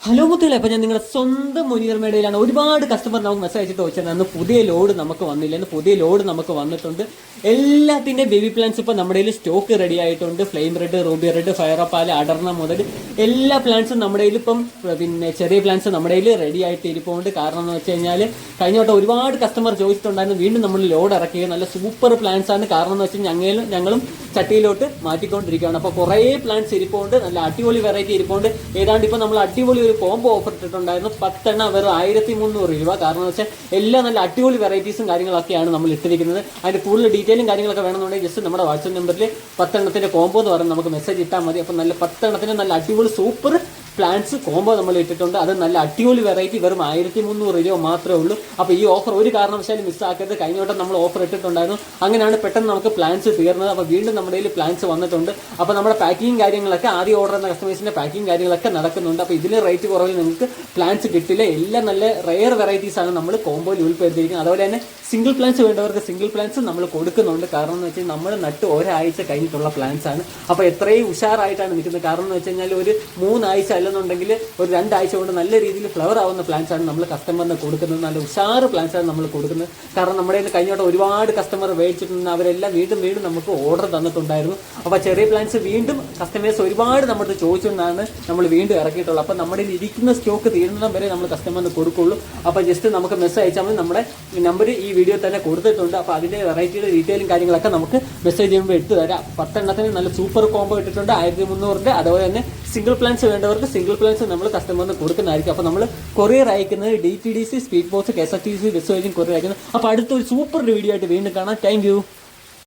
Hello മുത്തുകളെ, അപ്പൊ ഞാൻ നിങ്ങളുടെ സ്വന്തം മുനീർ മേടയിലാണ്. ഒരുപാട് കസ്റ്റമർ നമുക്ക് മെസ്സേജ് അയച്ചിട്ട് ചോദിച്ചത് പുതിയ ലോഡ് നമുക്ക് വന്നില്ല, പുതിയ ലോഡ് നമുക്ക് വന്നിട്ടുണ്ട്. എല്ലാത്തിൻ്റെ ബേബി പ്ലാന്റ്സ് ഇപ്പോൾ നമ്മുടെ കയ്യിൽ സ്റ്റോക്ക് റെഡി ആയിട്ടുണ്ട്. ഫ്ലെയിം റെഡ്, റൂബി റെഡ്, ഫയറപ്പാല്, അടർന്ന മുതൽ എല്ലാ പ്ലാന്റ്സും നമ്മുടെ കയ്യിൽ ഇപ്പം പിന്നെ ചെറിയ പ്ലാന്റ്സ് നമ്മുടെ കയ്യിൽ റെഡി ആയിട്ട് ഇരിപ്പുണ്ട്. കാരണം എന്ന് വെച്ച് കഴിഞ്ഞാൽ കഴിഞ്ഞ വട്ടം ഒരുപാട് കസ്റ്റമർ ചോദിച്ചിട്ടുണ്ടായിരുന്നു. വീണ്ടും നമ്മൾ ലോഡ് ഇറക്കിയത് നല്ല സൂപ്പർ പ്ലാന്റ്സ് ആണ്. കാരണം എന്ന് വെച്ചാൽ ഞങ്ങളും ചട്ടിയിലോട്ട് മാറ്റിക്കൊണ്ടിരിക്കുകയാണ്. അപ്പോൾ കുറേ പ്ലാന്റ്സ് ഇരിപ്പുണ്ട്, നല്ല അടിപൊളി വെറൈറ്റി ഇരിപ്പുണ്ട്. ഏതാണ്ട് ഇപ്പോൾ നമ്മൾ അടിപൊളി ഒരു കോംബോ ഓഫർ ഇട്ടിട്ടുണ്ടായിരുന്നു. 10 എണ്ണം വെറും 1300 രൂപ. കാരണം എന്ന് വെച്ചാൽ എല്ലാം നല്ല അടിപൊളി വെറൈറ്റീസും കാര്യങ്ങളൊക്കെയാണ് നമ്മൾ ഇട്ടിരിക്കുന്നത്. അതിൻ്റെ കൂടുതൽ ഡീറ്റെയിലും കാര്യങ്ങളൊക്കെ വേണമെന്നുണ്ടെങ്കിൽ ജസ്റ്റ് നമ്മുടെ വാട്സ്ആപ്പ് നമ്പറിൽ 10 എണ്ണത്തിൻ്റെ കോംബോ എന്ന് പറഞ്ഞ് നമുക്ക് മെസ്സേജ് ഇട്ടാൽ മതി. അപ്പോൾ നല്ല 10 എണ്ണത്തിന് നല്ല അടിപൊളി സൂപ്പർ പ്ലാന്റ്സ് കോംബോ നമ്മൾ ഇട്ടിട്ടുണ്ട്. അത് നല്ല അടിപൊളി വെറൈറ്റി വെറും 1300 രൂപ മാത്രമേ ഉള്ളൂ. അപ്പോൾ ഈ ഓഫർ ഒരു കാരണവശാലും മിസ്സാക്കരുത്. കഴിഞ്ഞ വട്ടം നമ്മൾ ഓഫർ ഇട്ടിട്ടുണ്ടായിരുന്നു. അങ്ങനെയാണ് പെട്ടെന്ന് നമുക്ക് പ്ലാന്റ്സ് തീർന്നത്. അപ്പോൾ വീണ്ടും നമ്മുടെ കയ്യിൽ പ്ലാന്റ്സ് വന്നിട്ടുണ്ട്. അപ്പോൾ നമ്മുടെ പാക്കിങ് കാര്യങ്ങളൊക്കെ ആദ്യം ഓർഡർ ചെയ്യുന്ന കസ്റ്റമേഴ്സിൻ്റെ പാക്കിങ് കാര്യങ്ങളൊക്കെ നടക്കുന്നുണ്ട്. അപ്പോൾ ഇതിൽ റേറ്റ് കുറവിൽ നിങ്ങൾക്ക് പ്ലാന്റ്സ് കിട്ടില്ല. എല്ലാം നല്ല റെയർ വെറൈറ്റീസ് ആണ് നമ്മൾ കോംബോയിൽ ഉൾപ്പെടുത്തിയിരിക്കുന്നത്. അതുപോലെ തന്നെ സിംഗിൾ പ്ലാന്റ്സ് വേണ്ടവർക്ക് സിംഗിൾ പ്ലാന്റ്സ് നമ്മൾ കൊടുക്കുന്നുണ്ട്. കാരണം എന്ന് വെച്ചാൽ നമ്മൾ നട്ട് ഒരാഴ്ച കഴിഞ്ഞിട്ടുള്ള പ്ലാന്റ്സ് ആണ്. അപ്പോൾ എത്രയും ഉഷാറായിട്ടാണ് നിൽക്കുന്നത്. കാരണം എന്ന് വെച്ച് കഴിഞ്ഞാൽ ഒരു 3 ആഴ്ച അല്ലെന്നുണ്ടെങ്കിൽ ഒരു 2 ആഴ്ച കൊണ്ട് നല്ല രീതിയിൽ ഫ്ലവർ ആവുന്ന പ്ലാന്റ്സ് ആണ് നമ്മൾ കസ്റ്റമറിന് കൊടുക്കുന്നത്. നല്ല ഉഷാറ് പ്ലാന്റ്സ് ആണ് നമ്മൾ കൊടുക്കുന്നത്. കാരണം നമ്മുടെ കഴിഞ്ഞോട്ട് ഒരുപാട് കസ്റ്റമർ മേടിച്ചിട്ടുണ്ട്. അവരെല്ലാം വീണ്ടും നമുക്ക് ഓർഡർ തന്നിട്ടുണ്ടായിരുന്നു. അപ്പോൾ ചെറിയ പ്ലാന്റ്സ് വീണ്ടും കസ്റ്റമേഴ്സ് ഒരുപാട് നമ്മുടെ ചോദിച്ചുകൊണ്ടാണ് നമ്മൾ വീണ്ടും ഇറക്കിയിട്ടുള്ളത്. അപ്പോൾ നമ്മുടെ ഇരിക്കുന്ന സ്റ്റോക്ക് തീരുന്നിടം വരെ നമ്മൾ കസ്റ്റമറിന് കൊടുക്കുള്ളൂ. അപ്പോൾ ജസ്റ്റ് നമുക്ക് മെസ്സേജ് അയച്ചാൽ മതി. നമ്മുടെ നമ്പർ ഈ വീഡിയോ തന്നെ കൊടുത്തിട്ടുണ്ട്. അപ്പോൾ അതിൻ്റെ വെറൈറ്റിയുടെ ഡീറ്റെയിലും കാര്യങ്ങളൊക്കെ നമുക്ക് മെസ്സേജ് ചെയ്യുമ്പോൾ ഇട്ട് തരാം. 10 എണ്ണത്തിന് നല്ല സൂപ്പർ കോംബോ ഇട്ടിട്ടുണ്ട് 1300. അതുപോലെ തന്നെ സിംഗിൾ പ്ലാന്റ്സ് വേണ്ടവർക്ക് സിംഗിൾ പ്ലാന്റ്സ് നമ്മൾ കസ്റ്റമറിന് കൊടുക്കുന്നതായിരിക്കും. അപ്പോൾ നമ്മൾ കൊറിയർ അയക്കുന്നത് DTDC, speed post, KSRTC, bus വഴിയും കൊറിയർ അയക്കുന്നത്. അപ്പോൾ അടുത്തൊരു സൂപ്പർ വീഡിയോ ആയിട്ട് വീണ്ടും കാണാം. Thank you.